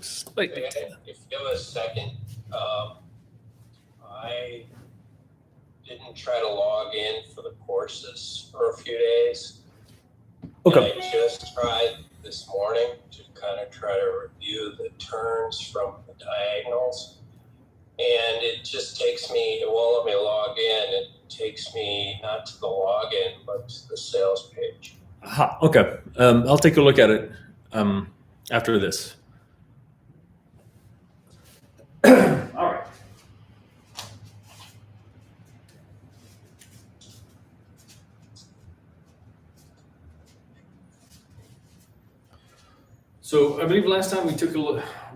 feeling slightly thin. If you have a second, I didn't try to log in for the courses for a few days. Okay. And I just tried this morning to kind of try to review the turns from the diagonals. And it just takes me, it won't let me log in. It takes me not to the login, but to the sales page. Aha, okay. I'll take a look at it after this. All right. So I believe last time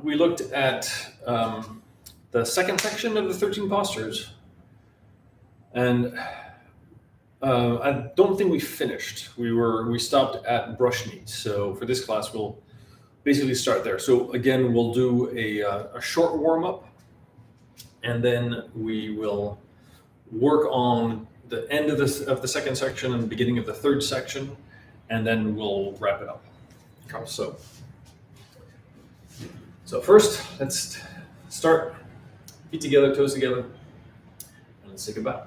we looked at the second section of the 13 postures, and I don't think we finished. We stopped at brush knee. So for this class, we'll basically start there. So again, we'll do a short warm up, and then we will work on the end of the second section and the beginning of the third section, and then we'll wrap it up. Okay, so first, let's start feet together, toes together, and let's say goodbye.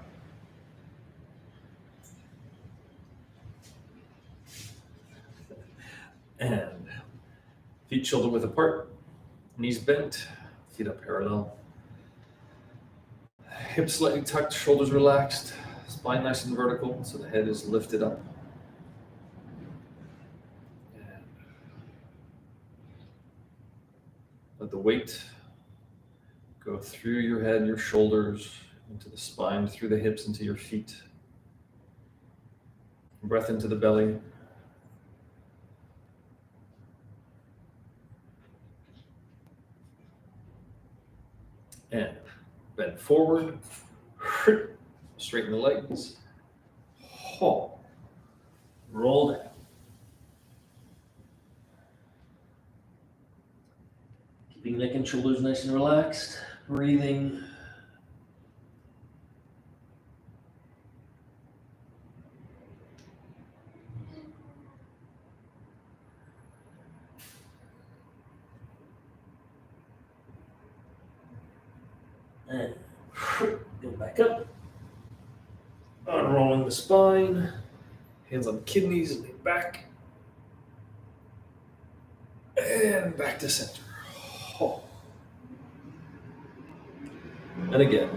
And feet shoulder width apart, knees bent, feet up parallel. Hips slightly tucked, shoulders relaxed, spine nice and vertical, so the head is lifted up. And let the weight go through your head, your shoulders, into the spine, through the hips, into your feet. Breath into the belly. And bend forward, straighten the legs, roll down. Keeping neck and shoulders nice and relaxed, breathing. And go back up. Unrolling the spine, hands on kidneys, lean back. And back to center. And again,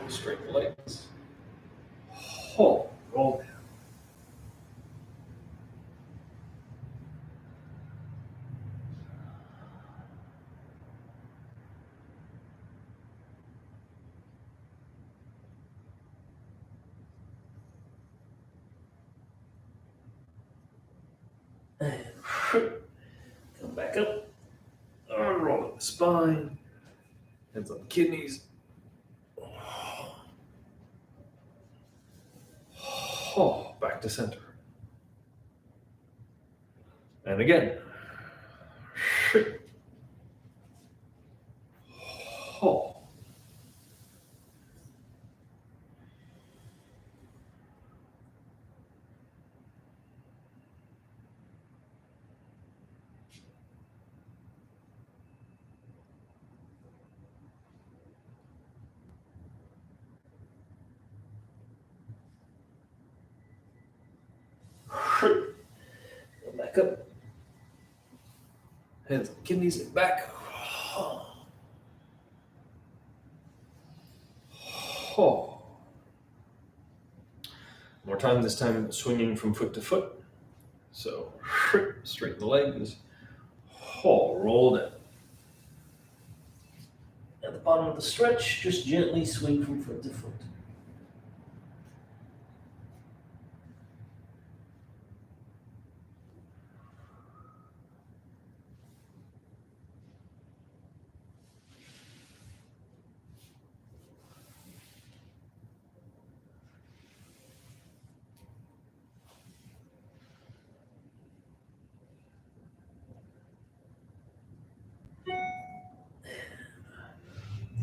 straighten the legs. Roll down. And come back up. Unrolling the spine, hands on kidneys. Back to center. And again. Go back up. Hands on kidneys and back. More time, this time swinging from foot to foot. So straighten the legs. Roll down. At the bottom of the stretch, just gently swing from foot to foot.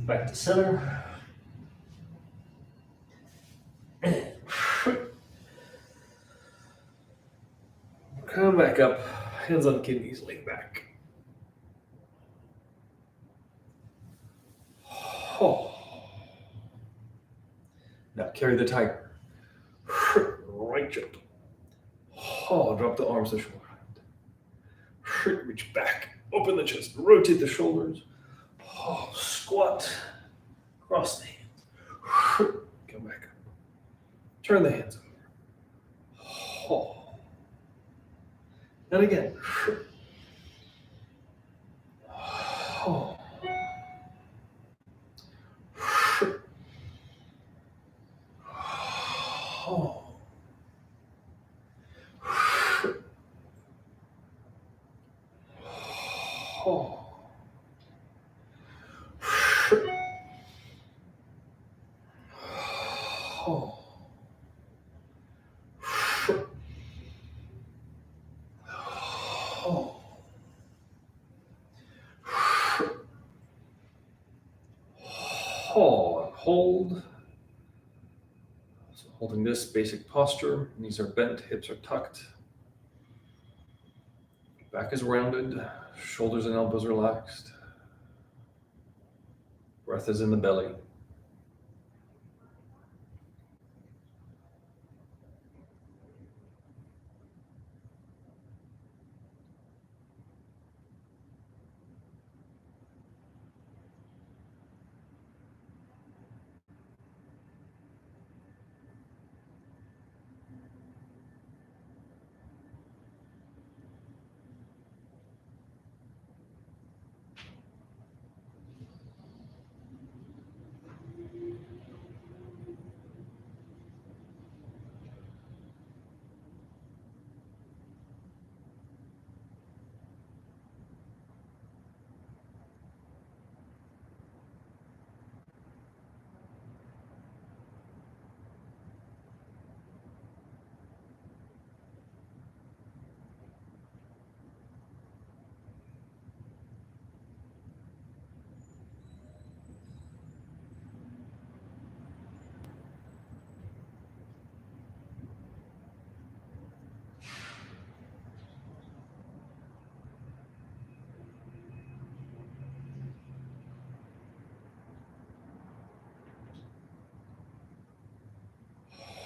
Back to center. Come back up, hands on kidneys, lean back. Oh. Now carry the tiger. Right gentle. Oh, drop the arms to the shoulder. Reach back. Open the chest. Rotate the shoulders. Oh, squat. Cross the hands. Come back up. Turn the hands over. Oh. And again. Oh. Oh. Oh. Oh. Oh. Oh. Hold. So holding this basic posture, knees are bent, hips are tucked. Back is rounded, shoulders and elbows relaxed. Breath is in the belly.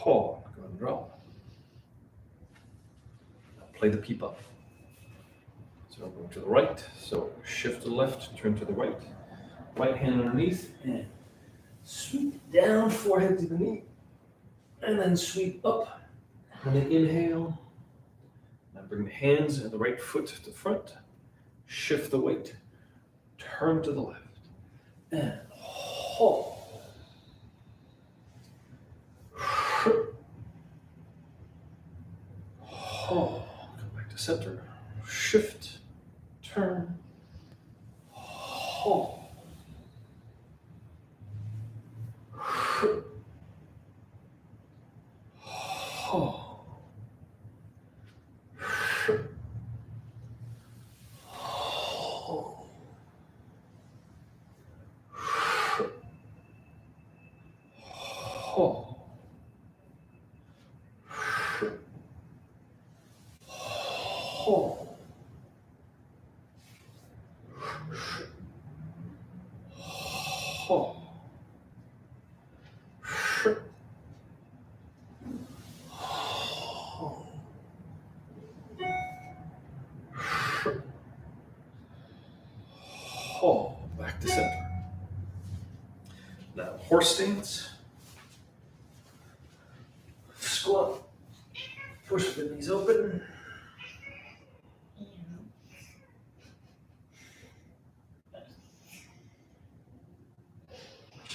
Oh, go and drop. Now play the peep up. So I'm going to the right. So shift to the left, turn to the right. Right hand underneath and sweep down, forehead to the knee. And then sweep up. And then inhale. Now bring the hands and the right foot to the front. Shift the weight. Turn to the left. And hold. Hold. Come back to center. Shift. Turn. Hold. Hold. Hold. Hold. Hold. Hold. Back to center. Now horse stance. Squat. Push the knees open.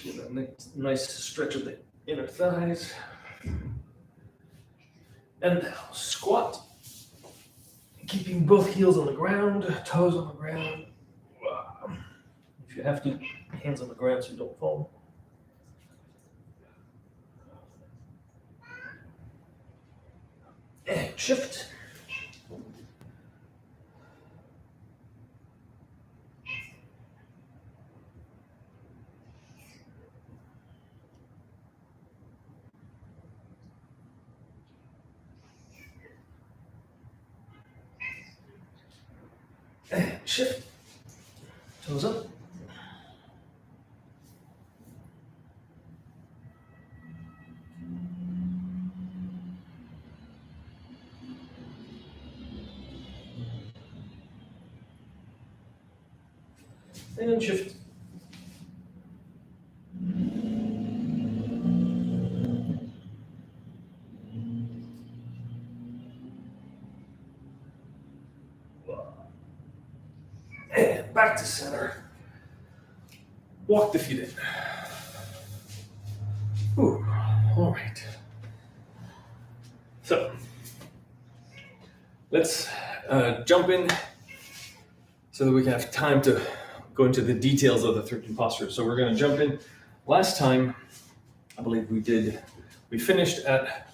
Get a nice stretch of the inner thighs. And now squat. Keeping both heels on the ground, toes on the ground. If you have to, hands on the ground so you don't fall. And shift. And shift. Toes up. And shift. And back to center. Walk the feet in. Ooh, all right. So let's jump in so that we can have time to go into the details of the 13 postures. So we're going to jump in. Last time, I believe we finished at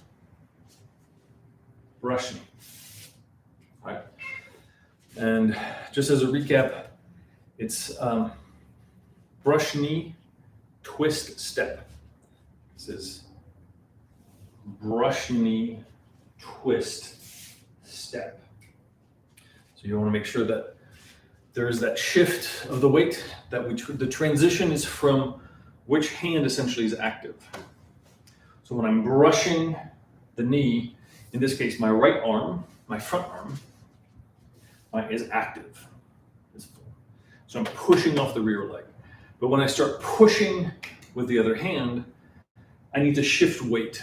brush knee, right? And just as a recap, it's brush knee, twist step. This is brush knee, twist step. So you want to make sure that there is that shift of the weight, that the transition is from which hand essentially is active. So when I'm brushing the knee, in this case, my right arm, my front arm, is active. So I'm pushing off the rear leg. But when I start pushing with the other hand, I need to shift weight.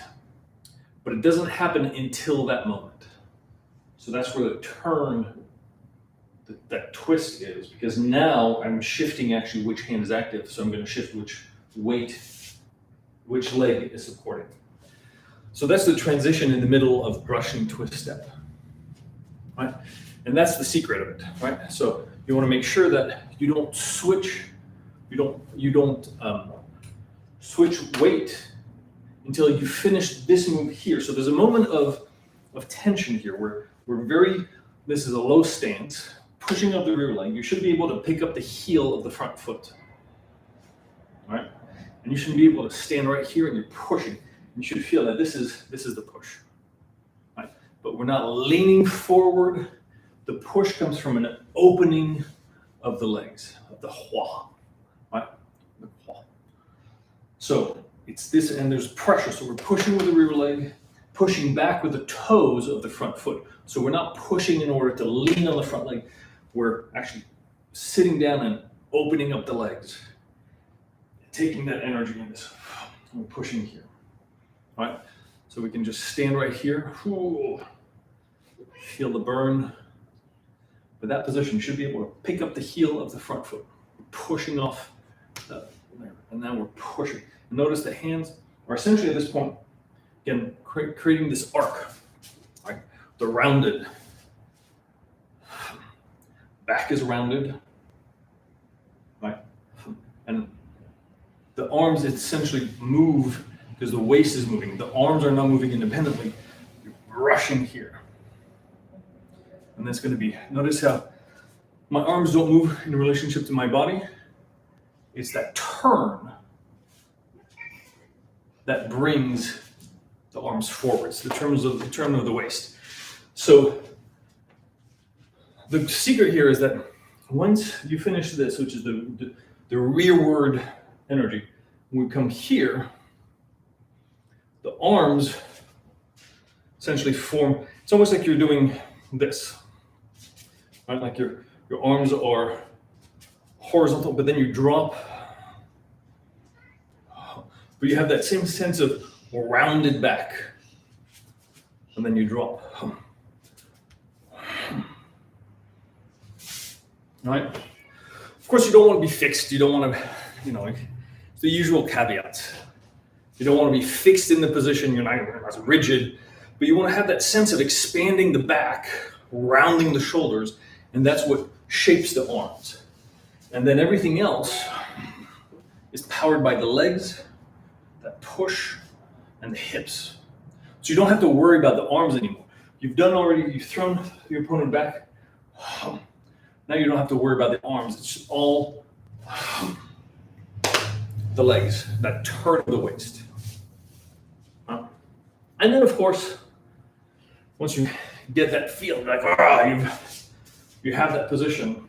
But it doesn't happen until that moment. So that's where the turn, that twist is, because now I'm shifting actually which hand is active. So I'm going to shift which weight, which leg is supporting. So that's the transition in the middle of brushing twist step, right? And that's the secret of it, right? So you want to make sure that you don't switch, you don't switch weight until you finish this move here. So there's a moment of tension here where this is a low stance, pushing up the rear leg. You should be able to pick up the heel of the front foot, right? And you should be able to stand right here and you're pushing. You should feel that this is the push, right? But we're not leaning forward. The push comes from an opening of the legs, of the hua, right? The hua. So it's this, and there's pressure. So we're pushing with the rear leg, pushing back with the toes of the front foot. So we're not pushing in order to lean on the front leg. We're actually sitting down and opening up the legs, taking that energy in this. We're pushing here. All right, so we can just stand right here. Ooh, feel the burn. With that position, you should be able to pick up the heel of the front foot, pushing off there, and now we're pushing. Notice the hands are essentially at this point, again, creating this arc, right? The rounded back is rounded, right? And the arms essentially move because the waist is moving. The arms are not moving independently. You're brushing here. And that's going to be, notice how my arms don't move in relationship to my body. It's that turn that brings the arms forwards, the turn of the waist. So the secret here is that once you finish this, which is the rearward energy, when we come here, the arms essentially form, it's almost like you're doing this, right? Like your arms are horizontal, but then you drop, but you have that same sense of rounded back, and then you drop. Right? Of course, you don't want to be fixed. You don't want to, it's the usual caveats. You don't want to be fixed in the position. You're not as rigid, but you want to have that sense of expanding the back, rounding the shoulders, and that's what shapes the arms. And then everything else is powered by the legs, that push, and the hips. So you don't have to worry about the arms anymore. You've thrown your opponent back. Now you don't have to worry about the arms. It's just all the legs, that turn of the waist. And then, of course, once you get that feel, like you have that position.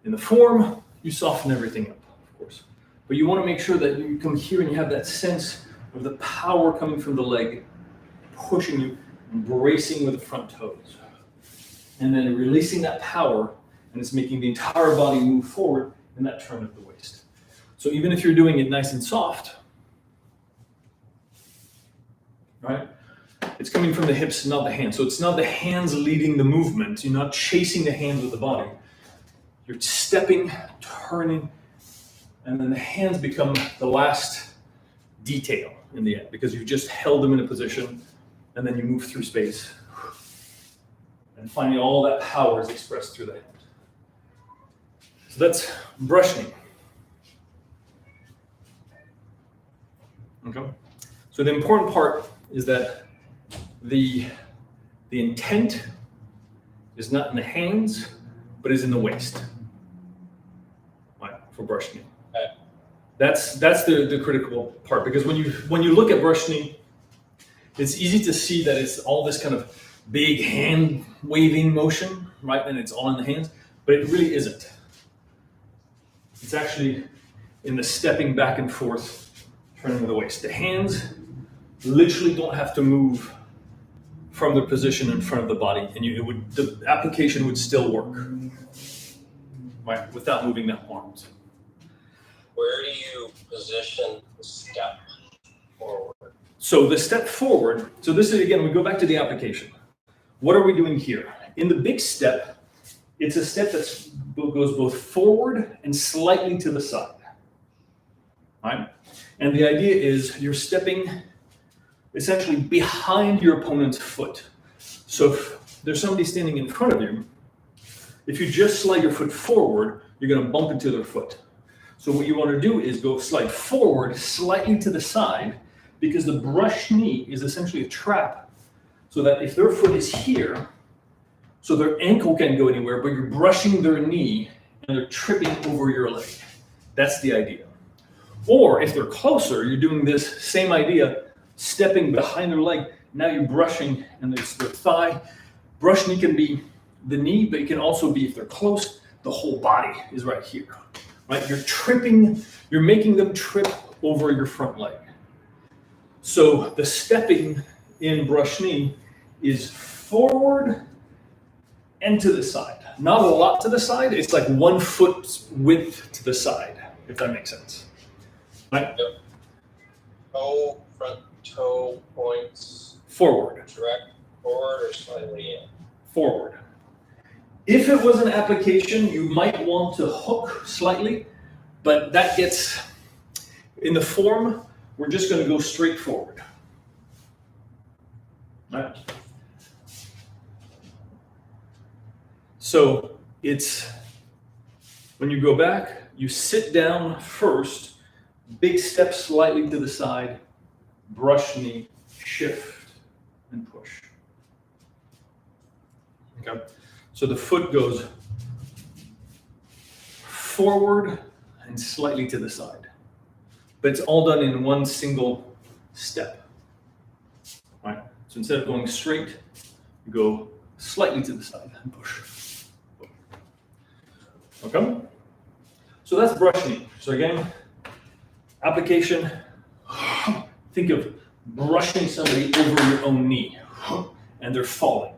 In the form, you soften everything up, of course. But you want to make sure that you come here and you have that sense of the power coming from the leg, pushing you, bracing with the front toes. And then releasing that power, and it's making the entire body move forward and that turn of the waist. So even if you're doing it nice and soft, right? It's coming from the hips, not the hands. So it's not the hands leading the movement. You're not chasing the hands with the body. You're stepping, turning, and then the hands become the last detail in the end because you've just held them in a position and then you move through space. And finally, all that power is expressed through the hand. So that's brush knee. Okay. So the important part is that the intent is not in the hands, but is in the waist. Right, for brush knee. That's the critical part, because when you look at brush knee, it's easy to see that it's all this kind of big hand waving motion, right? And it's all in the hands, but it really isn't. It's actually in the stepping back and forth, turning of the waist. The hands literally don't have to move from their position in front of the body, and the application would still work, right? Without moving the arms. Where do you position the step forward? So the step forward, so this is, again, we go back to the application. What are we doing here? In the big step, it's a step that goes both forward and slightly to the side, right? And the idea is you're stepping essentially behind your opponent's foot. So if there's somebody standing in front of you, if you just slide your foot forward, you're going to bump into their foot. So what you want to do is go slide forward slightly to the side, because the brush knee is essentially a trap, so that if their foot is here, so their ankle can't go anywhere, but you're brushing their knee and they're tripping over your leg. That's the idea. Or if they're closer, you're doing this same idea, stepping behind their leg. Now you're brushing, and there's their thigh. Brush knee can be the knee, but it can also be, if they're close, the whole body is right here. Right? You're tripping, you're making them trip over your front leg. So the stepping in brush knee is forward and to the side. Not a lot to the side, it's like 1 foot width to the side, if that makes sense. Right? Yep. Front toe points Forward. direct forward or slightly in? Forward. If it was an application, you might want to hook slightly, but that gets, in the form, we're just going to go straight forward. Right? So it's, when you go back, you sit down first, big step slightly to the side, brush knee, shift, and push. Okay? So the foot goes forward and slightly to the side. But it's all done in one single step. Right? So instead of going straight, you go slightly to the side and push. Okay? So that's brush knee. So again, application, think of brushing somebody over your own knee, and they're falling.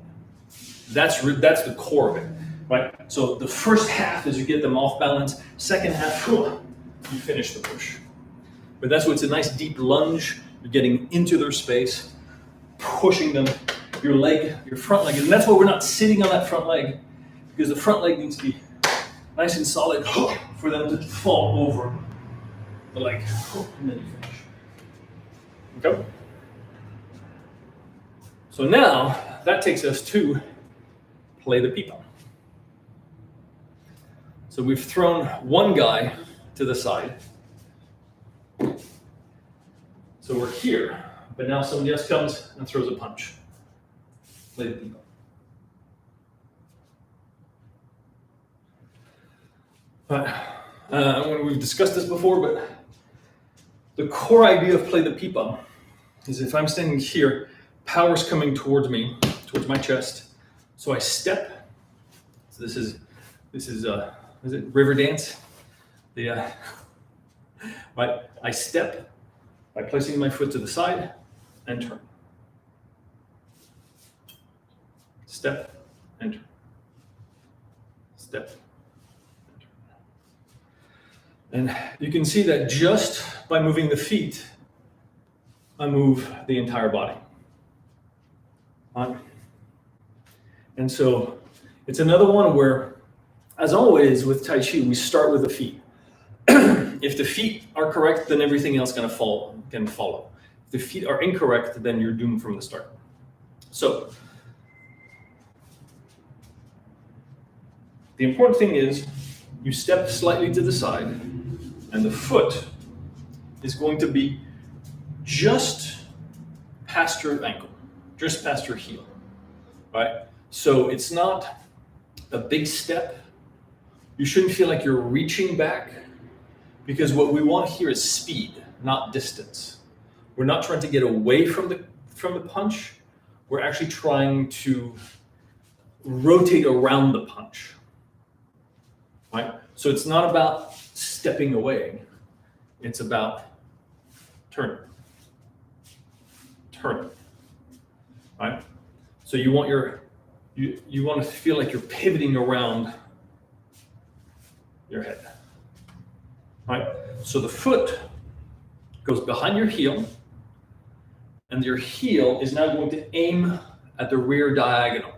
That's the core of it, right? So the first half is you get them off balance. Second half, you finish the push. But that's what's a nice deep lunge. You're getting into their space, pushing them, your leg, your front leg. And that's why we're not sitting on that front leg, because the front leg needs to be nice and solid for them to fall over the leg. And then you finish. Okay? So now that takes us to play the pipa. So we've thrown one guy to the side. So we're here, but now somebody else comes and throws a punch. Play the pipa. We've discussed this before, but the core idea of play the pipa is if I'm standing here, power's coming towards me, towards my chest. So I step. So this is it river dance? Right. I step by placing my foot to the side and turn. Step and turn. Step and turn. And you can see that just by moving the feet, I move the entire body. And so it's another one where, as always with Tai Chi, we start with the feet. If the feet are correct, then everything else can follow. If the feet are incorrect, then you're doomed from the start. So the important thing is you step slightly to the side, and the foot is going to be just past your ankle, just past your heel, right? So it's not a big step. You shouldn't feel like you're reaching back, because what we want here is speed, not distance. We're not trying to get away from the punch. We're actually trying to rotate around the punch, right? So it's not about stepping away. It's about turning, right? So you want you want to feel like you're pivoting around your head, right? So the foot goes behind your heel, and your heel is now going to aim at the rear diagonal,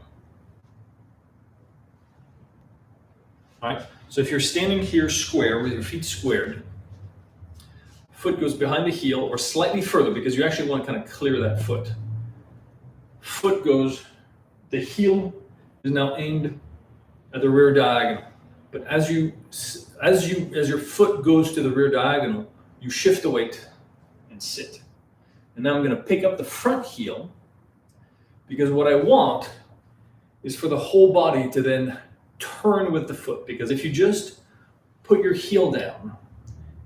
right? So if you're standing here square with your feet squared, foot goes behind the heel or slightly further, because you actually want to kind of clear that foot. Foot goes, the heel is now aimed at the rear diagonal. But as your foot goes to the rear diagonal, you shift the weight and sit. And now I'm going to pick up the front heel, because what I want is for the whole body to then turn with the foot. Because if you just put your heel down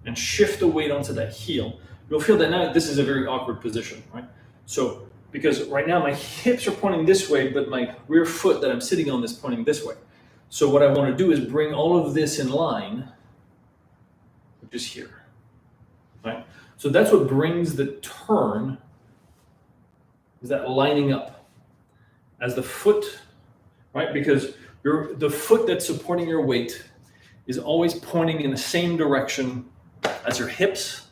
and shift the weight onto that heel, you'll feel that now this is a very awkward position, right? So, because right now my hips are pointing this way, but my rear foot that I'm sitting on is pointing this way. So what I want to do is bring all of this in line, which is here, right? So that's what brings the turn, is that lining up as the foot, right? Because the foot that's supporting your weight is always pointing in the same direction as your hips,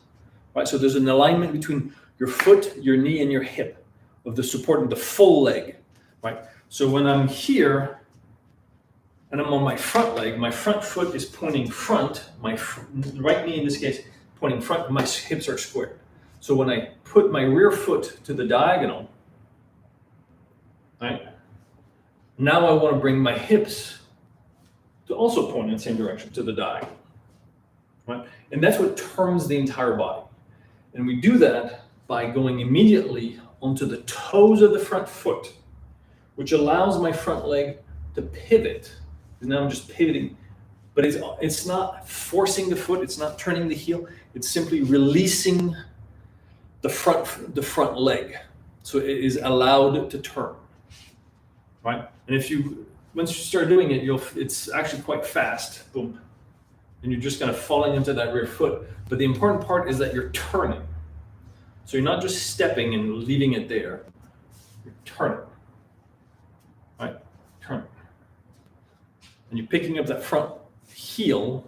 right? So there's an alignment between your foot, your knee, and your hip of the support of the full leg, right? So when I'm here and I'm on my front leg, my front foot is pointing front, my right knee in this case pointing front, my hips are squared. So when I put my rear foot to the diagonal, right? Now I want to bring my hips to also point in the same direction, to the diagonal, right? And that's what turns the entire body. And we do that by going immediately onto the toes of the front foot, which allows my front leg to pivot. And now I'm just pivoting, but it's not forcing the foot, it's not turning the heel, it's simply releasing the front leg. So it is allowed to turn, right? And once you start doing it, it's actually quite fast, boom. And you're just kind of falling into that rear foot. But the important part is that you're turning. So you're not just stepping and leaving it there, you're turning, right? Turning. And you're picking up that front heel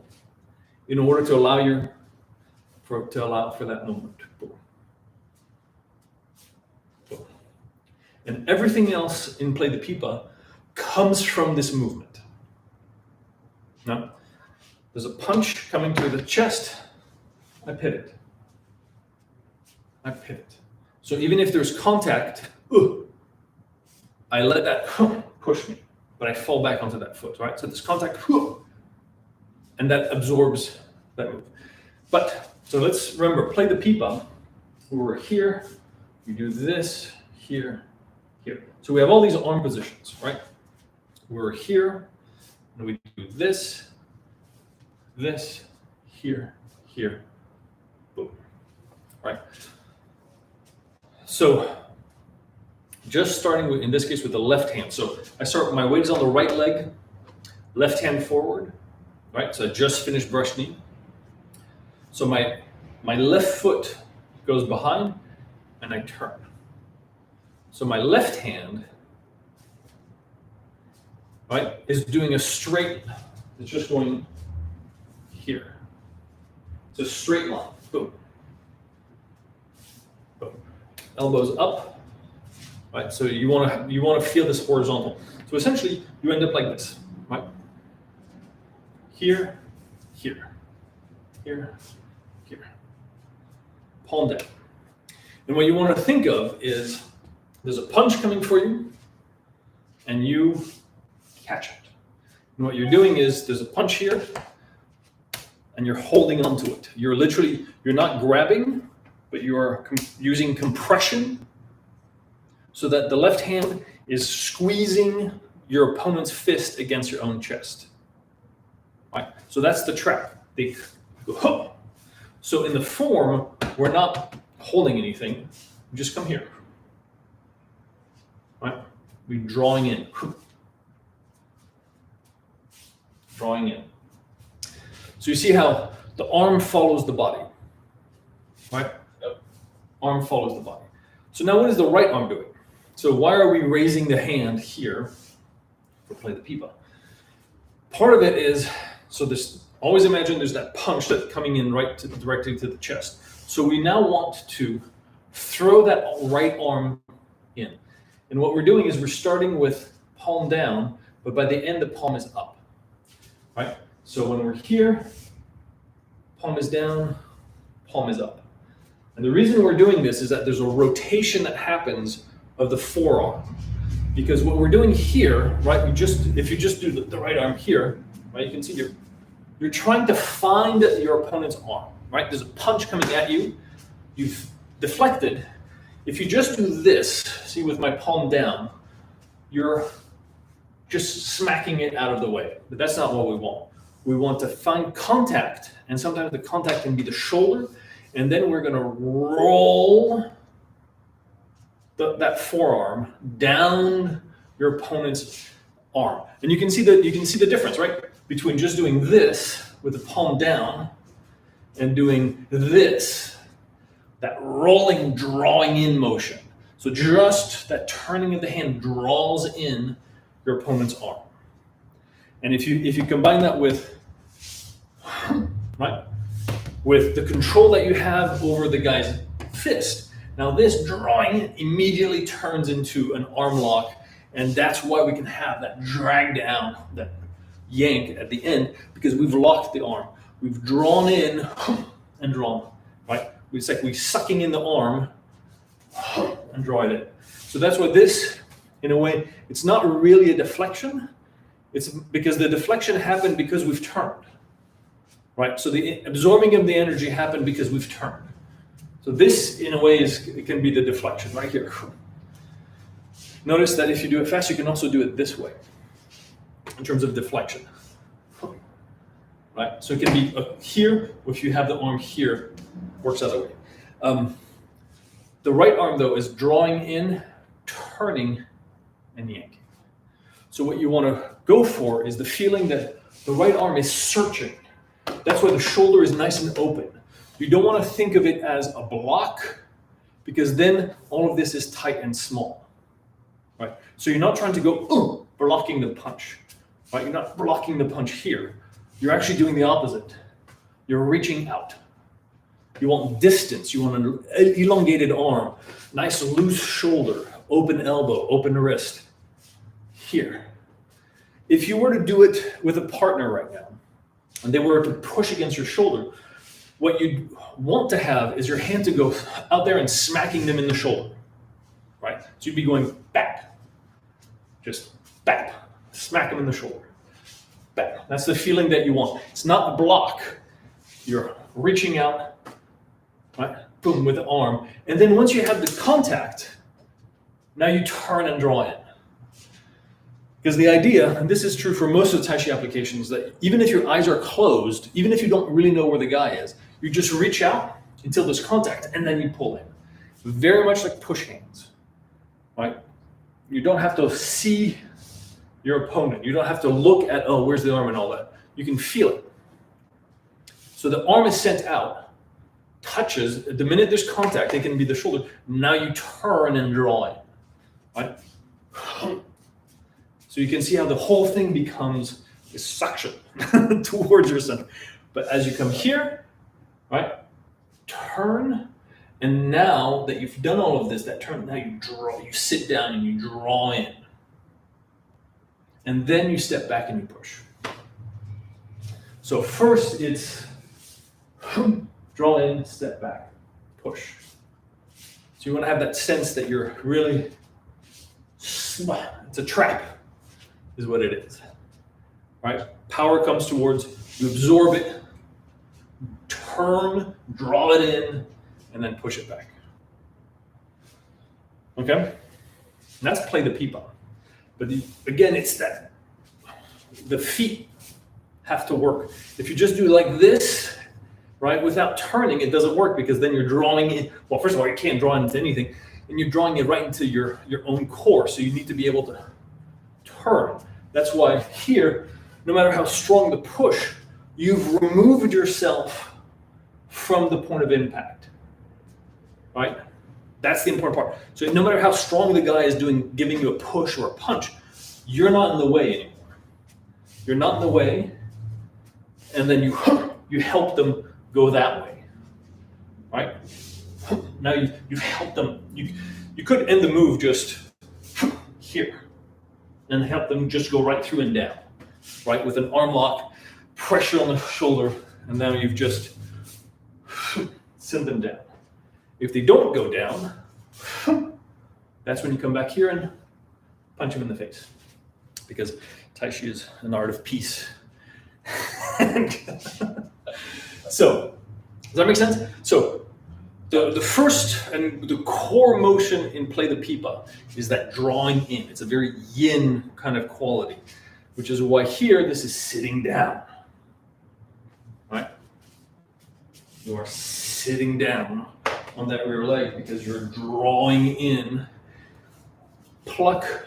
in order to allow for that movement. Boom. Boom. And everything else in Play the Pipa comes from this movement. Now, there's a punch coming through the chest, I pivot. I pivot. So even if there's contact, I let that push me, but I fall back onto that foot, right? So there's contact, and that absorbs that move. But, so let's remember, Play the Pipa, we're here, we do this, here, here. So we have all these arm positions, right? We're here, and we do this, here, here, boom, right? So just starting with, in this case, with the left hand. So I start, my weight is on the right leg, left hand forward, right? So I just finished brush knee. So my left foot goes behind and I turn. So my left hand, right, is doing a straight, it's just going here, It's a straight line. Boom. Boom. Elbows up. Right. So you want to feel this horizontal. So essentially, you end up like this. Right. Here, here, here, here. Palm down. And what you want to think of is there's a punch coming for you, and you catch it. And what you're doing is there's a punch here, and you're holding onto it. You're not grabbing, but you're using compression so that the left hand is squeezing your opponent's fist against your own chest. Right? So that's the trap. They go, huh. So in the form, we're not holding anything. We just come here. Right? We're drawing in. Drawing in. So you see how the arm follows the body. Right? Yep. Arm follows the body. So now what is the right arm doing? So why are we raising the hand here to play the pipa? Part of it is, so this, always imagine there's that punch that's coming in directly to the chest. So we now want to throw that right arm in. And what we're doing is we're starting with palm down, but by the end the palm is up. Right? So when we're here, palm is down, palm is up. And the reason we're doing this is that there's a rotation that happens of the forearm. Because what we're doing here, right, if you just do the right arm here, right, you can see you're trying to find your opponent's arm, right? There's a punch coming at you, you've deflected. If you just do this, see with my palm down, you're just smacking it out of the way. But that's not what we want. We want to find contact, and sometimes the contact can be the shoulder, and then we're gonna roll that forearm down your opponent's arm. And you can see the difference, right? Between just doing this with the palm down and doing this, that rolling, drawing in motion. So just that turning of the hand draws in your opponent's arm. And if you combine that with, right, with the control that you have over the guy's fist, now this drawing immediately turns into an arm lock, and that's why we can have that drag down, that yank at the end, because we've locked the arm. We've drawn in and drawn, right? It's like we're sucking in the arm and draw it in. So that's why this, in a way, it's not really a deflection. It's because the deflection happened because we've turned, right? So the absorbing of the energy happened because we've turned. So this, in a way, it can be the deflection right here. Notice that if you do it fast, you can also do it this way in terms of deflection. Right? So it can be here, or if you have the arm here, works the other way. The right arm, though, is drawing in, turning, and yanking. So what you want to go for is the feeling that the right arm is searching. That's why the shoulder is nice and open. You don't want to think of it as a block, because then all of this is tight and small. Right? So you're not trying to go blocking the punch. Right? You're not blocking the punch here. You're actually doing the opposite. You're reaching out. You want distance. You want an elongated arm, nice loose shoulder, open elbow, open wrist. Here. If you were to do it with a partner right now, and they were to push against your shoulder, what you want to have is your hand to go out there and smacking them in the shoulder, right? So you'd be going bap, just bap, smack them in the shoulder, bap. That's the feeling that you want. It's not a block. You're reaching out, right? Boom, with the arm. And then once you have the contact, now you turn and draw in. Because the idea, and this is true for most of the Tai Chi applications, that even if your eyes are closed, even if you don't really know where the guy is, you just reach out until there's contact, and then you pull in. Very much like push hands, right? You don't have to see your opponent. You don't have to look at, oh, where's the arm and all that. You can feel it. So the arm is sent out, touches. The minute there's contact, it can be the shoulder. Now you turn and draw in, right? So you can see how the whole thing becomes a suction towards your center. But as you come here, right? Turn, and now that you've done all of this, that turn, now you sit down and you draw in. And then you step back and you push. So first it's draw in, step back, push. So you want to have that sense that you're really, it's a trap, is what it is. Right? Power comes towards, you absorb it, turn, draw it in, and then push it back. Okay? And that's play the pipa. But again, it's that the feet have to work. If you just do like this, right, without turning, it doesn't work, because then you're drawing in. Well, first of all, you can't draw into anything, and you're drawing it right into your own core. So you need to be able to turn. That's why here, no matter how strong the push, you've removed yourself from the point of impact, right? That's the important part. So no matter how strong the guy is giving you a push or a punch, you're not in the way anymore. You're not in the way, and then you help them go that way, right? Now you've helped them. You could end the move just here and help them just go right through and down, right? With an arm lock, pressure on the shoulder, and now you've just sent them down. If they don't go down, that's when you come back here and punch them in the face, because Tai Chi is an art of peace. So, does that make sense? So, the first and the core motion in play the pipa is that drawing in. It's a very yin kind of quality, which is why here this is sitting down, right? You are sitting down on that rear leg because you're drawing in, pluck,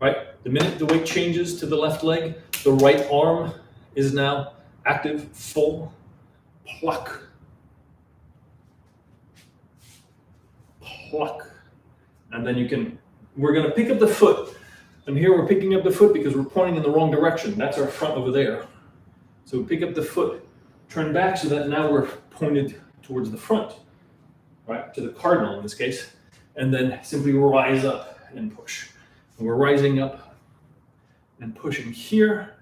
right? The minute the weight changes to the left leg, the right arm is now active, full, pluck, pluck. And then we're gonna pick up the foot. And here we're picking up the foot because we're pointing in the wrong direction. That's our front over there. So we pick up the foot, turn back so that now we're pointed towards the front, right? To the cardinal in this case. And then simply rise up and push. And we're rising up and pushing here.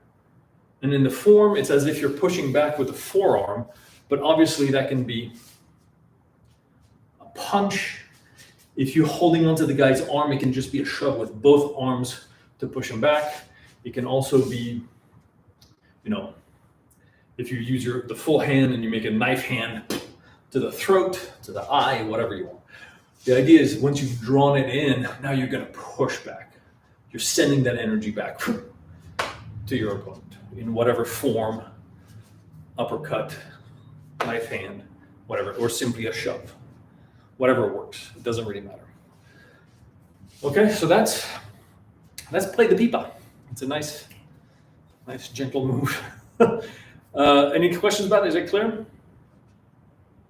And in the form, it's as if you're pushing back with the forearm, but obviously that can be a punch. If you're holding onto the guy's arm, it can just be a shove with both arms to push him back. It can also be, if you use the full hand and you make a knife hand to the throat, to the eye, whatever you want. The idea is once you've drawn it in, now you're going to push back. You're sending that energy back to your opponent in whatever form, uppercut, knife hand, whatever, or simply a shove. Whatever works, it doesn't really matter. Okay, so that's play the pipa. It's a nice gentle move. Any questions about it? Is it clear?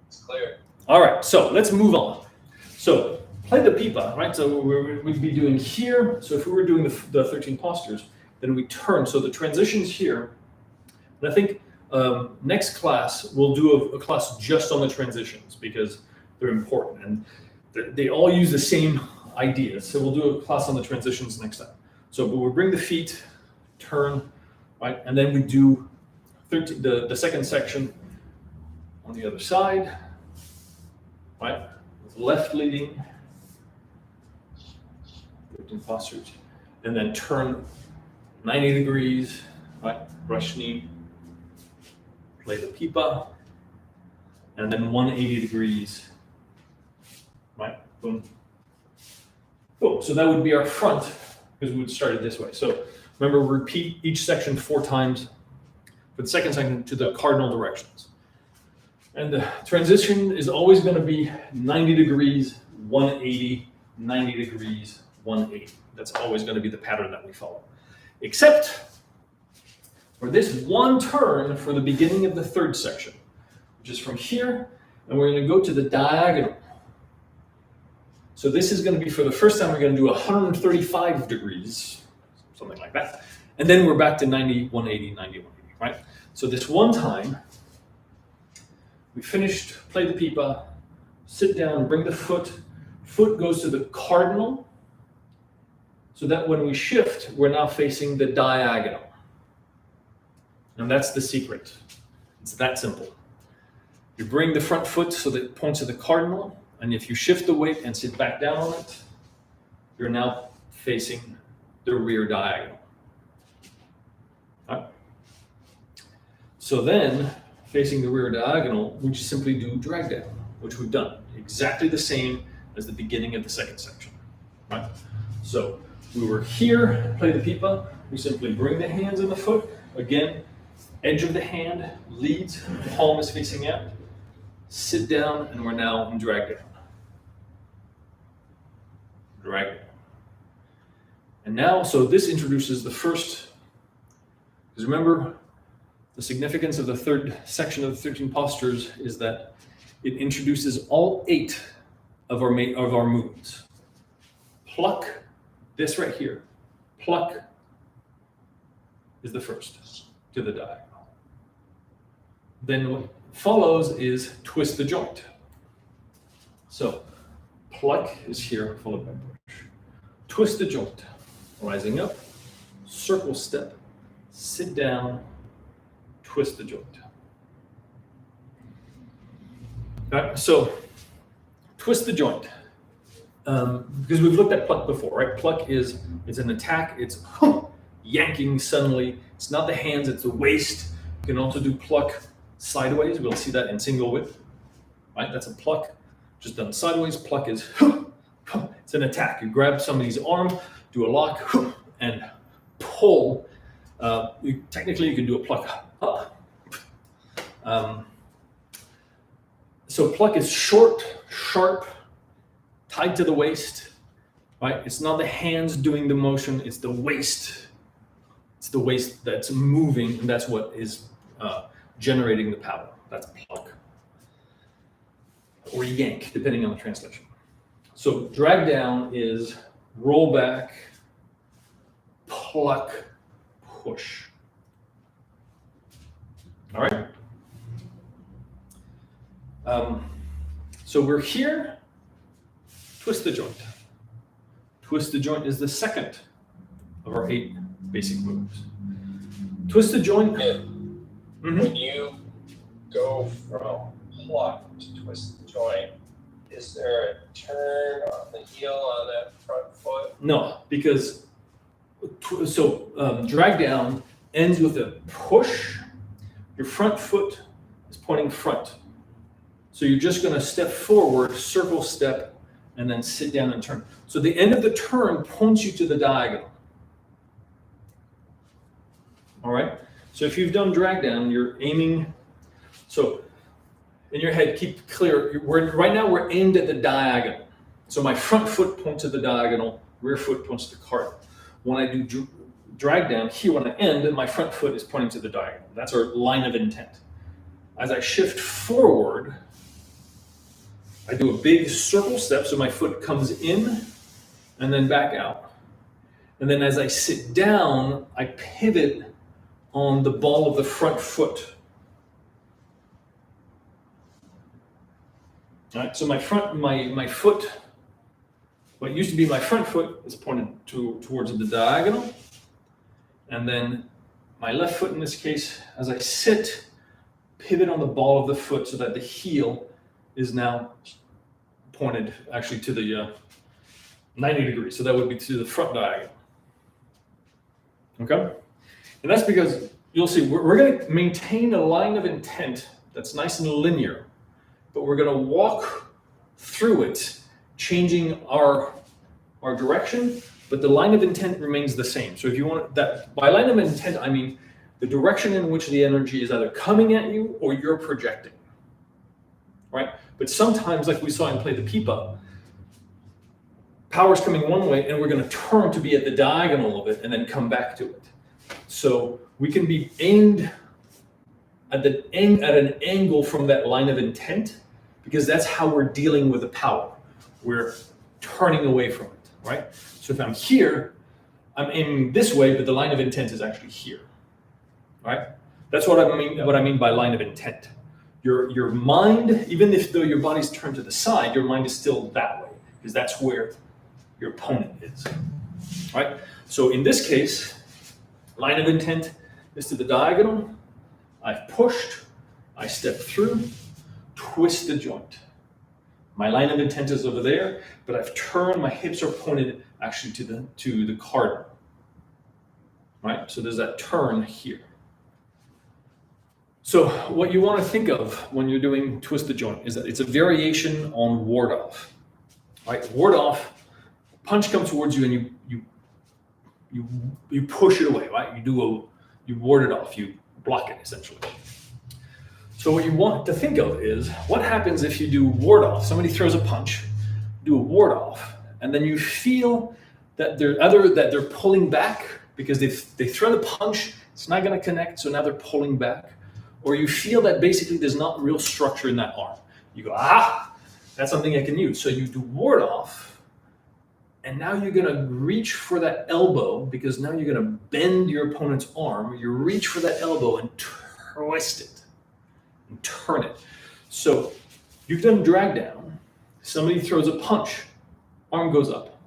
It's clear. All right, so let's move on. So play the pipa, right? So we'd be doing here. So if we were doing the 13 postures, then we turn. So the transitions here, and I think next class we'll do a class just on the transitions because they're important and they all use the same ideas. So we'll do a class on the transitions next time. So but we'll bring the feet, turn, right? And then we do the second section on the other side, right? With left leading, 13 postures, and then turn 90 degrees, right? Brush knee, play the pipa, and then 180 degrees, right? Boom. Cool. So that would be our front because we would start it this way. So remember, repeat each section 4 times for the second section to the cardinal directions. And the transition is always going to be 90 degrees, 180, 90 degrees, 180. That's always going to be the pattern that we follow. Except for this one turn for the beginning of the third section, which is from here, and we're going to go to the diagonal. So this is going to be, for the first time, we're going to do 135 degrees, something like that. And then we're back to 90, 180, 90, 180, right? So this one time, we finished, play the pipa, sit down, bring the foot goes to the cardinal, so that when we shift, we're now facing the diagonal. And that's the secret. It's that simple. You bring the front foot so that it points to the cardinal, and if you shift the weight and sit back down on it, you're now facing the rear diagonal. All right. So then, facing the rear diagonal, we just simply do drag down, which we've done. Exactly the same as the beginning of the second section. Right? So we were here, play the pipa, we simply bring the hands and the foot, again, edge of the hand leads, palm is facing out, sit down, and we're now in drag down. Drag down. And now, so this introduces the first, because remember, the significance of the third section of the 13 postures is that it introduces all 8 of our movements. Pluck, this right here, pluck is the first to the diagonal. Then what follows is twist the joint. So pluck is here, followed by push. Twist the joint, rising up, circle step, sit down, twist the joint. All right, so twist the joint. Because we've looked at pluck before, right? Pluck it's an attack, it's yanking suddenly. It's not the hands, it's the waist. You can also do pluck sideways. We'll see that in single whip, right? That's a pluck, just done sideways. Pluck is, it's an attack. You grab somebody's arm, do a lock, and pull. Technically, you can do a pluck. So pluck is short, sharp, tied to the waist, right? It's not the hands doing the motion, it's the waist. It's the waist that's moving, and that's what is generating the power. That's pluck. Or yank, depending on the translation. So drag down is roll back, pluck, push. All right? So we're here, twist the joint. Twist the joint is the second of our 8 basic moves. Twist the joint. When you go from pluck to twist the joint, is there a turn on the heel on that front foot? No, because drag down ends with a push. Your front foot is pointing front. So you're just going to step forward, circle step, and then sit down and turn. So the end of the turn points you to the diagonal. All right? So if you've done drag down, you're aiming. So in your head, keep clear. Right now, we're aimed at the diagonal. So my front foot points to the diagonal, rear foot points to the cardinal. When I do drag down, here when I end, my front foot is pointing to the diagonal. That's our line of intent. As I shift forward, I do a big circle step, so my foot comes in and then back out. And then as I sit down, I pivot on the ball of the front foot. All right, so my foot, what used to be my front foot is pointed towards the diagonal. And then my left foot in this case, as I sit, pivot on the ball of the foot so that the heel is now pointed actually to the 90 degrees. So that would be to the front diagonal. Okay? And that's because you'll see we're going to maintain a line of intent that's nice and linear, but we're going to walk through it, changing our direction, but the line of intent remains the same. So if you want that, by line of intent, I mean the direction in which the energy is either coming at you or you're projecting, right? But sometimes, like we saw in Play the Pipa, power's coming one way and we're going to turn to be at the diagonal of it and then come back to it. So we can be aimed at an angle from that line of intent, because that's how we're dealing with the power. We're turning away from it, right? So if I'm here, I'm aiming this way, but the line of intent is actually here, right? That's what I mean by line of intent. your mind, even if though your body's turned to the side, your mind is still that way, because that's where your opponent is, right? So in this case, line of intent is to the diagonal. I've pushed, I step through, twist the joint. My line of intent is over there, but I've turned, my hips are pointed actually to the cardinal, right? So there's that turn here. So what you want to think of when you're doing twist the joint is that it's a variation on ward off, right? Ward off, punch comes towards you and you push it away, right? You ward it off, you block it essentially. So what you want to think of is what happens if you do ward off. Somebody throws a punch, do a ward off, and then you feel that they're pulling back because they throw the punch, it's not going to connect, so now they're pulling back. Or you feel that basically there's not real structure in that arm. You go, that's something I can use. So you do ward off, and now you're going to reach for that elbow because now you're going to bend your opponent's arm. You reach for that elbow and twist it and turn it. So you've done drag down. Somebody throws a punch, arm goes up.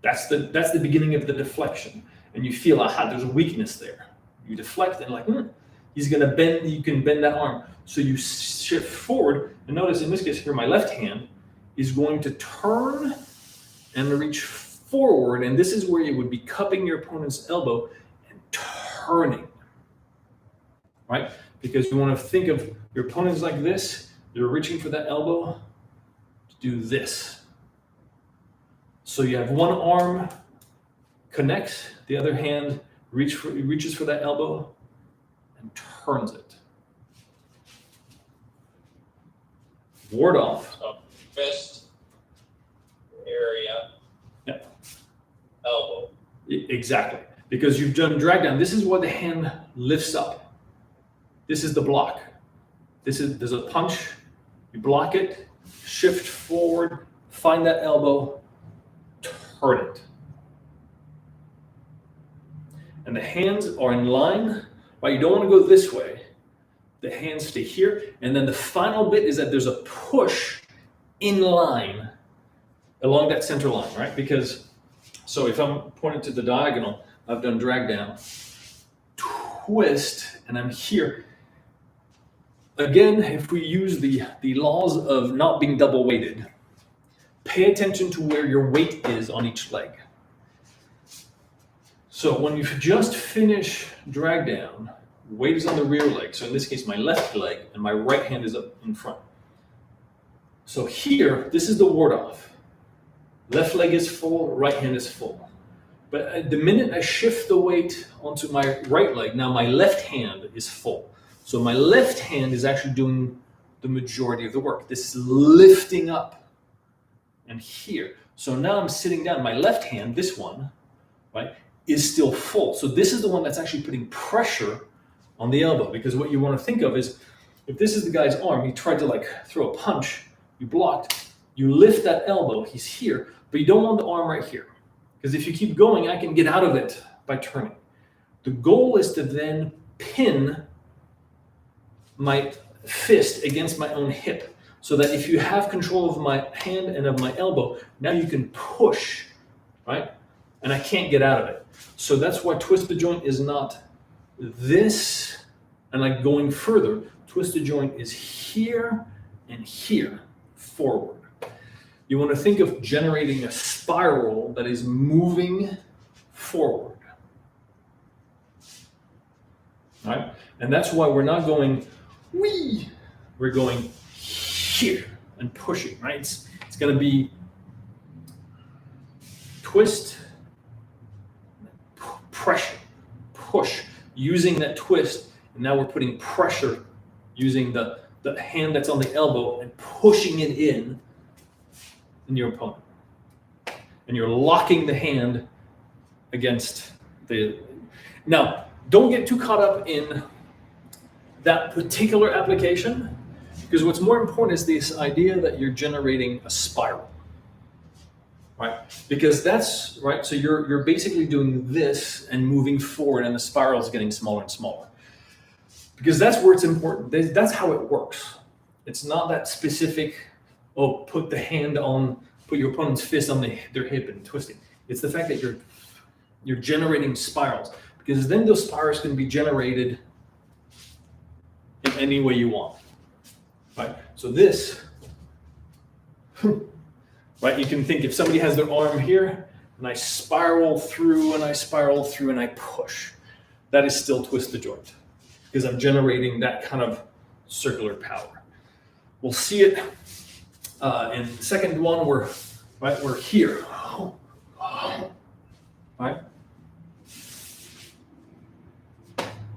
That's the beginning of the deflection. And you feel, there's a weakness there. You deflect and like, he's going to bend, you can bend that arm. So you shift forward, and notice in this case here, my left hand is going to turn and reach forward, and this is where you would be cupping your opponent's elbow and turning, right? Because you want to think of your opponent's like this, you're reaching for that elbow to do this. So you have one arm connects, the other hand reaches for that elbow and turns it. Ward off. So fist, area, Yeah. elbow. Exactly. Because you've done drag down. This is where the hand lifts up. This is the block. There's a punch, you block it, shift forward, find that elbow, turn it. And the hands are in line. Right, you don't want to go this way. The hands stay here. And then the final bit is that there's a push in line along that center line, right? Because, so if I'm pointing to the diagonal, I've done drag down, twist, and I'm here. Again, if we use the laws of not being double weighted, pay attention to where your weight is on each leg. So when you just finish drag down, weight is on the rear leg. So in this case, my left leg and my right hand is up in front. So here, this is the ward off. Left leg is full, right hand is full. But the minute I shift the weight onto my right leg, now my left hand is full. So my left hand is actually doing the majority of the work. This is lifting up and here. So now I'm sitting down. My left hand, this one, right, is still full. So this is the one that's actually putting pressure on the elbow, because what you want to think of is, if this is the guy's arm, he tried to like throw a punch, you blocked, you lift that elbow, he's here, but you don't want the arm right here. Because if you keep going, I can get out of it by turning. The goal is to then pin my fist against my own hip, so that if you have control of my hand and of my elbow, now you can push, right? And I can't get out of it. So that's why twist the joint is not this and like going further. Twist the joint is here and here, forward. You want to think of generating a spiral that is moving forward. Right? And that's why we're not going wee, we're going here and pushing, right? It's going to be twist, pressure, push, using that twist, and now we're putting pressure using the hand that's on the elbow and pushing it in your opponent. And you're locking the hand against the... Now, don't get too caught up in that particular application, because what's more important is this idea that you're generating a spiral, right? Because that's, right, so you're basically doing this and moving forward, and the spiral is getting smaller and smaller. because that's where it's important. That's how it works. It's not that specific, oh, put your opponent's fist on their hip and twisting. It's the fact that you're generating spirals, because then those spirals can be generated in any way you want, right? So this, right? You can think if somebody has their arm here, and I spiral through and I spiral through and I push, that is still twist the joint, because I'm generating that kind of circular power. We'll see it in the second one. We're here, right?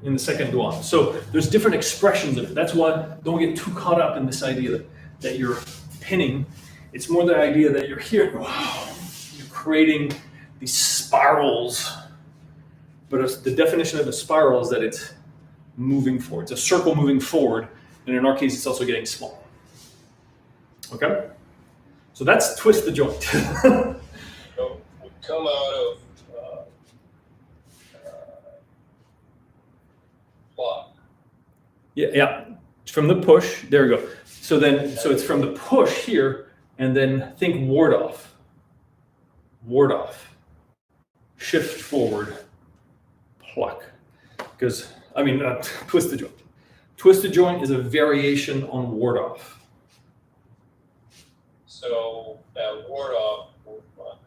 In the second one. So there's different expressions of it. That's why don't get too caught up in this idea that you're pinning. It's more the idea that you're here. You're creating these spirals. But the definition of a spiral is that it's moving forward. It's a circle moving forward. And in our case, it's also getting small. Okay? So that's twist the joint. So we come out of block. Yeah. From the push, there we go. So it's from the push here, and then think ward off. Ward off. Shift forward. Pluck. Because, twist the joint. Twist the joint is a variation on ward off. So that ward off,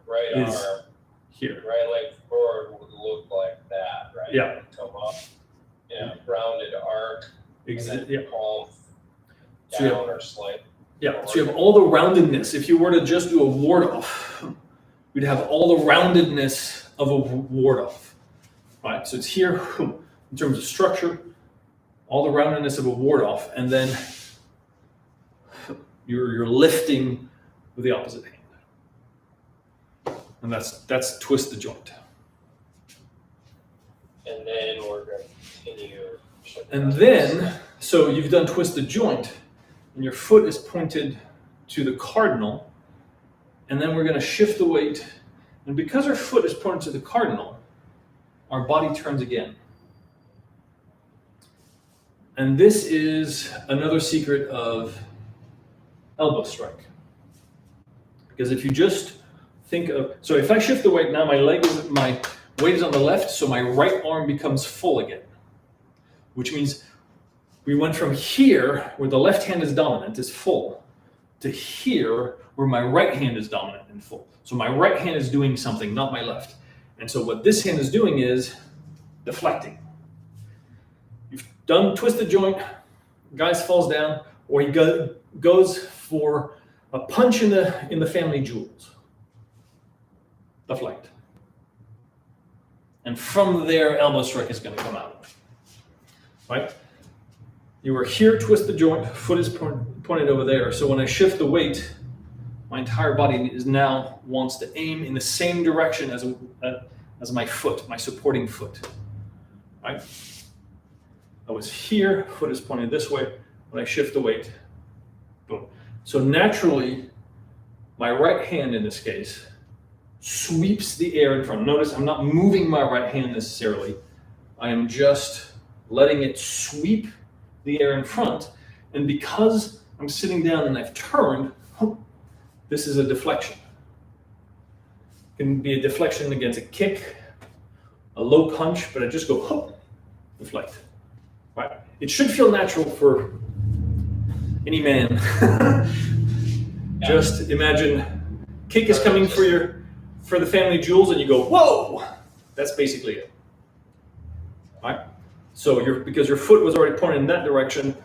right Is arm, here. right leg forward would look like that, right? Yeah. Come up in a rounded arc, and then palm So down or slight. Yeah, so you have all the roundedness. If you were to just do a ward off, we'd have all the roundedness of a ward off, right? So it's here in terms of structure, all the roundedness of a ward off, and then you're lifting with the opposite hand, and that's twist the joint. And then we're going to continue. And then, so you've done twist the joint, and your foot is pointed to the cardinal, and then we're going to shift the weight. And because our foot is pointed to the cardinal, our body turns again. And this is another secret of elbow strike. Because if you just think of, so if I shift the weight, now my weight is on the left, so my right arm becomes full again. Which means we went from here, where the left hand is dominant, is full, to here, where my right hand is dominant and full. So my right hand is doing something, not my left. And so what this hand is doing is deflecting. You've done twisted joint, guy falls down, or he goes for a punch in the family jewels. Deflect. And from there, elbow strike is going to come out. Right? You are here, twist the joint, foot is pointed over there. So when I shift the weight, my entire body wants to aim in the same direction as my foot, my supporting foot. Right? I was here, foot is pointed this way. When I shift the weight, boom. So naturally, my right hand in this case sweeps the air in front. Notice I'm not moving my right hand necessarily. I am just letting it sweep the air in front. And because I'm sitting down and I've turned, this is a deflection. It can be a deflection against a kick, a low punch, but I just go, deflect. Right? It should feel natural for any man. Just imagine kick is coming for the family jewels and you go, whoa! That's basically it. Right? So because your foot was already pointed in that direction,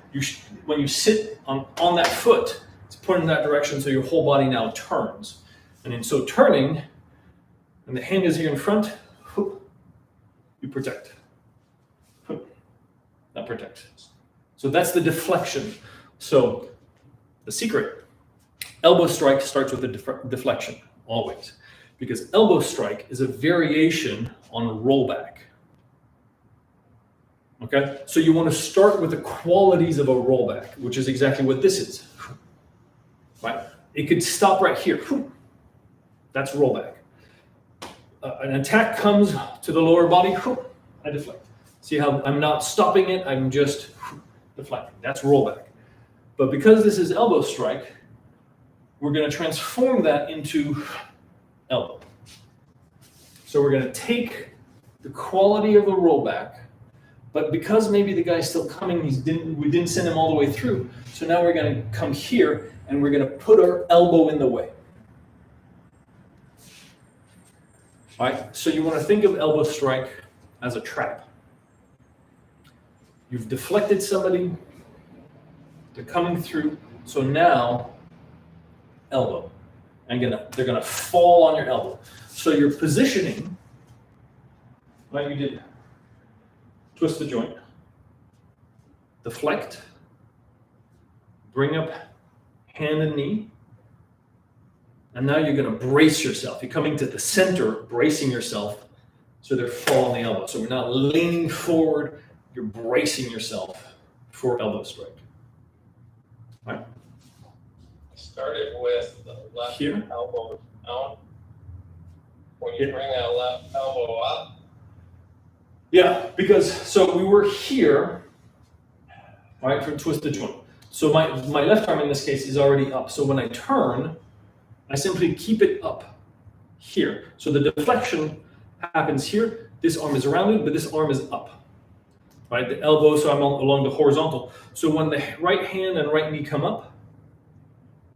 when you sit on that foot, it's pointed in that direction, so your whole body now turns. And in so turning, and the hand is here in front, you protect. That protects. So that's the deflection. So the secret, elbow strike starts with a deflection, always. Because elbow strike is a variation on rollback. Okay? So you want to start with the qualities of a rollback, which is exactly what this is. Right? It could stop right here. That's rollback. An attack comes to the lower body, I deflect. See how I'm not stopping it, I'm just deflecting. That's rollback. But because this is elbow strike, we're going to transform that into elbow. So we're going to take the quality of the rollback, but because maybe the guy's still coming, we didn't send him all the way through. So now we're going to come here and we're going to put our elbow in the way. All right, so you want to think of elbow strike as a trap. You've deflected somebody, they're coming through, so now elbow. And they're gonna fall on your elbow. So your positioning, like you did, twist the joint, deflect, bring up hand and knee, and now you're gonna brace yourself. You're coming to the center, bracing yourself, so they're fall on the elbow. So we're not leaning forward, you're bracing yourself for elbow strike. All right. Started with the left Here. elbow down. When you bring that left elbow up. Yeah, because so we were here, right, for twisted joint. So my left arm in this case is already up. So when I turn, I simply keep it up here. So the deflection happens here. This arm is rounded, but this arm is up. Right, the elbow, so I'm along the horizontal. So when the right hand and right knee come up,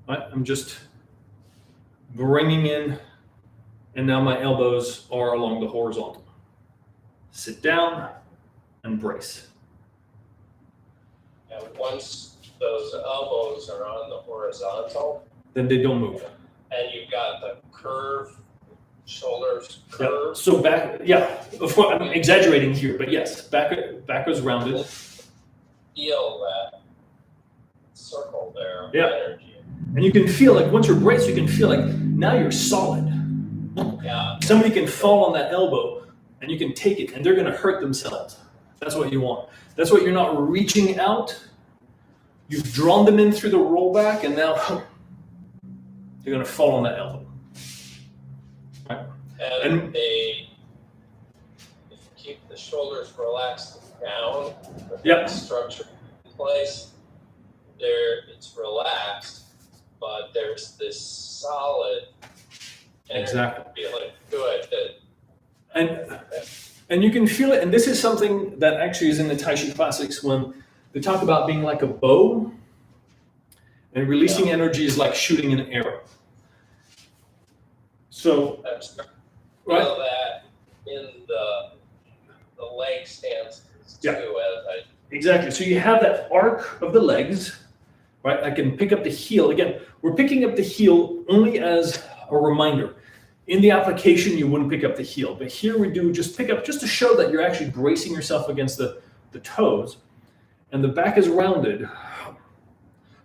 right, I'm just bringing in, and now my elbows are along the horizontal. Sit down and brace. And once those elbows are on the horizontal, Then they don't move. and you've got the curve, shoulders curve. Yep. So back, yeah, of course, I'm exaggerating here, but yes, back is rounded. Feel that circle there of Yeah. energy. And you can feel like once you're braced, you can feel like now you're solid. Yeah. Somebody can fall on that elbow and you can take it and they're going to hurt themselves. That's what you want. That's what you're not reaching out. You've drawn them in through the rollback and now they're going to fall on that elbow. Right? And if you keep the shoulders relaxed down, Yep. the structure in place, it's relaxed, but there's this solid energy Exactly. feeling to it that And you can feel it, and this is something that actually is in the Tai Chi classics when they talk about being like a bow, and releasing energy is like shooting an arrow. So, I'm starting to right? feel that in the leg stances too, Yeah. as I Exactly. So you have that arc of the legs, right? I can pick up the heel. Again, we're picking up the heel only as a reminder. In the application, you wouldn't pick up the heel, but here we do just pick up, just to show that you're actually bracing yourself against the toes, and the back is rounded.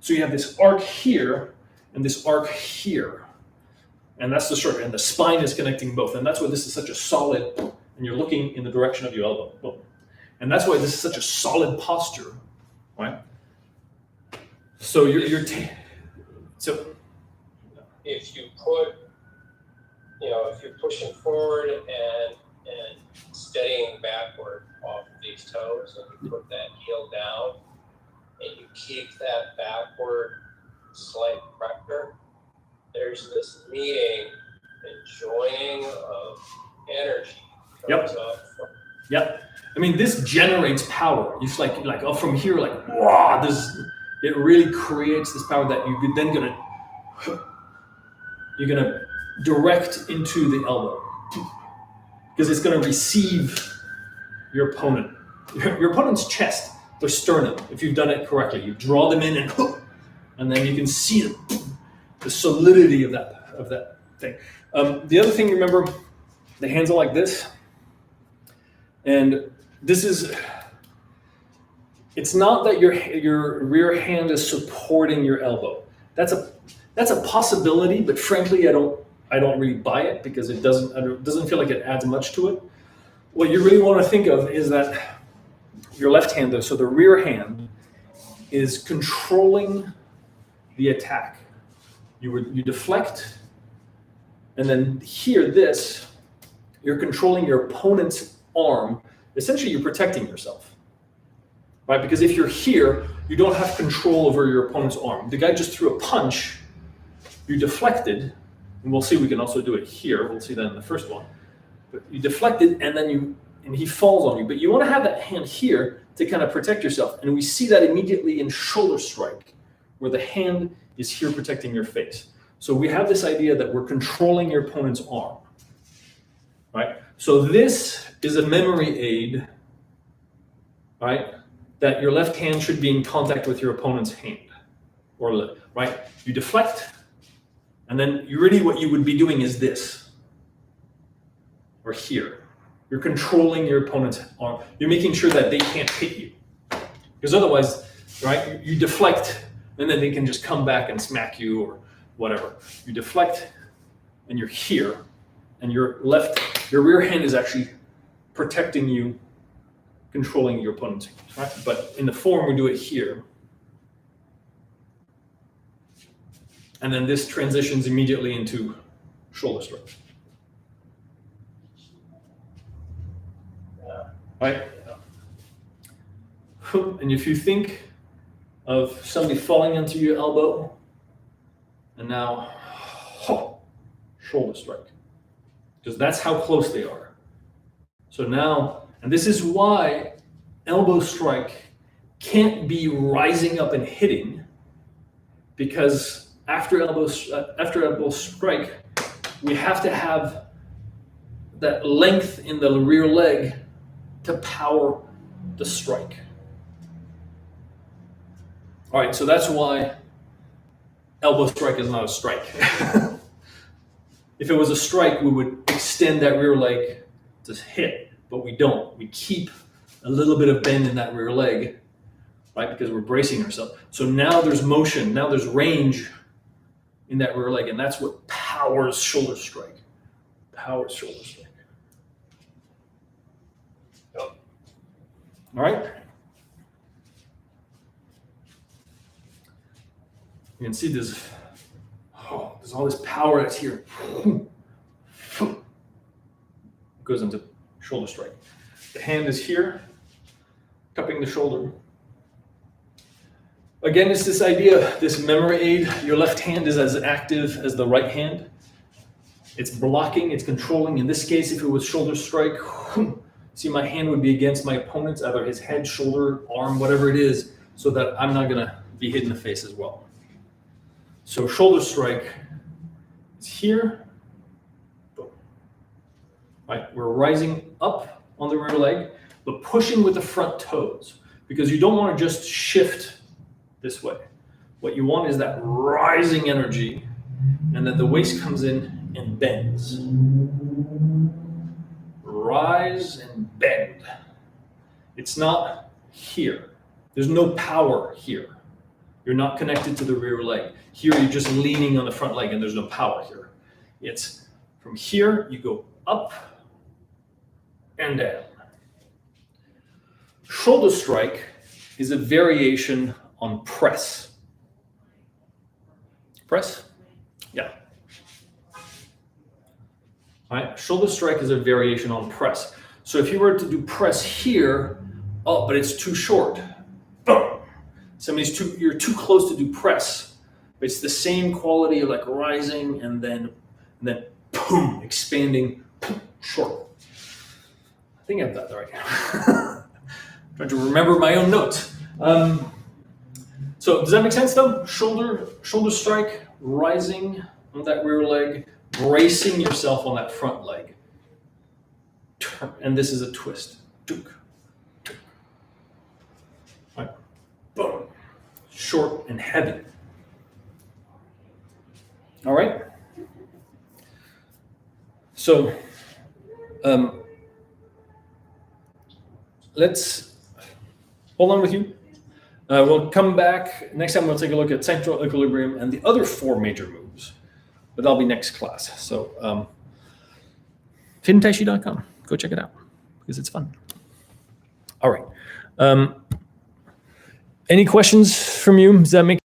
So you have this arc here and this arc here, and that's the structure, and the spine is connecting both, and that's why this is such a solid, and you're looking in the direction of your elbow. Boom. And that's why this is such a solid posture, right? So so if you put, if you're pushing forward and steadying backward off of these toes, and you put that heel down, and you keep that backward slight pressure, there's this meeting and joining of energy comes up from. Yep. I mean, this generates power. It's like oh, from here, like wow, it really creates this power that you're then gonna direct into the elbow, because it's gonna receive your opponent, your opponent's chest, their sternum. If you've done it correctly, you draw them in and then you can see the solidity of that thing. The other thing, remember, the hands are like this, and this is. It's not that your rear hand is supporting your elbow. That's a possibility, but frankly, I don't really buy it, because it doesn't feel like it adds much to it. What you really want to think of is that your left hand, though, so the rear hand is controlling the attack. You deflect, and then here, you're controlling your opponent's arm essentially you're protecting yourself, right? Because if you're here, you don't have control over your opponent's arm. The guy just threw a punch, you deflected, and we'll see, we can also do it here. We'll see that in the first one. But you deflected, and then he falls on you. But you want to have that hand here to kind of protect yourself. And we see that immediately in shoulder strike, where the hand is here protecting your face. So we have this idea that we're controlling your opponent's arm, right? So this is a memory aid, right? That your left hand should be in contact with your opponent's hand, or lip, right? You deflect, and then really what you would be doing is this, or here. You're controlling your opponent's arm. You're making sure that they can't hit you. Because otherwise, right, you deflect, and then they can just come back and smack you or whatever. You deflect, and you're here, and your rear hand is actually protecting you, controlling your opponent's hand, right? But in the form, we do it here. And then this transitions immediately into shoulder strike. Right? And if you think of somebody falling into your elbow, and now shoulder strike, because that's how close they are. So now, and this is why elbow strike can't be rising up and hitting, because after elbow strike, we have to have that length in the rear leg to power the strike. All right, so that's why elbow strike is not a strike. If it was a strike, we would extend that rear leg to hit, but we don't. We keep a little bit of bend in that rear leg, right? Because we're bracing ourselves. So now there's motion, now there's range in that rear leg, and that's what powers shoulder strike. Powers shoulder strike. All right. You can see there's all this power that's here. Goes into shoulder strike. The hand is here, cupping the shoulder. Again, it's this idea, this memory aid. Your left hand is as active as the right hand. It's blocking, it's controlling. In this case, if it was shoulder strike, see, my hand would be against my opponent's, either his head, shoulder, arm, whatever it is, so that I'm not going to be hit in the face as well. So shoulder strike is here. Boom. Right, we're rising up on the rear leg, but pushing with the front toes, because you don't want to just shift this way. What you want is that rising energy, and then the waist comes in and bends. Rise and bend. It's not here. There's no power here. You're not connected to the rear leg. Here, you're just leaning on the front leg, and there's no power here. It's from here, you go up and down. Shoulder strike is a variation on press. Press? Yeah. All right, shoulder strike is a variation on press. So if you were to do press here, oh, but it's too short. Boom. You're too close to do press. But it's the same quality of like rising and then boom, expanding, boom, short. I think I've got that right. Trying to remember my own notes. So does that make sense though? Shoulder strike, rising on that rear leg, bracing yourself on that front leg. And this is a twist. Tuk, tuk. Right. Boom. Short and heavy. All right. So let's hold on with you. We'll come back. Next time we'll take a look at central equilibrium and the other four major moves. But that'll be next class. So hiddentaichi.com. Go check it out because it's fun. All right. Any questions from you? Does that make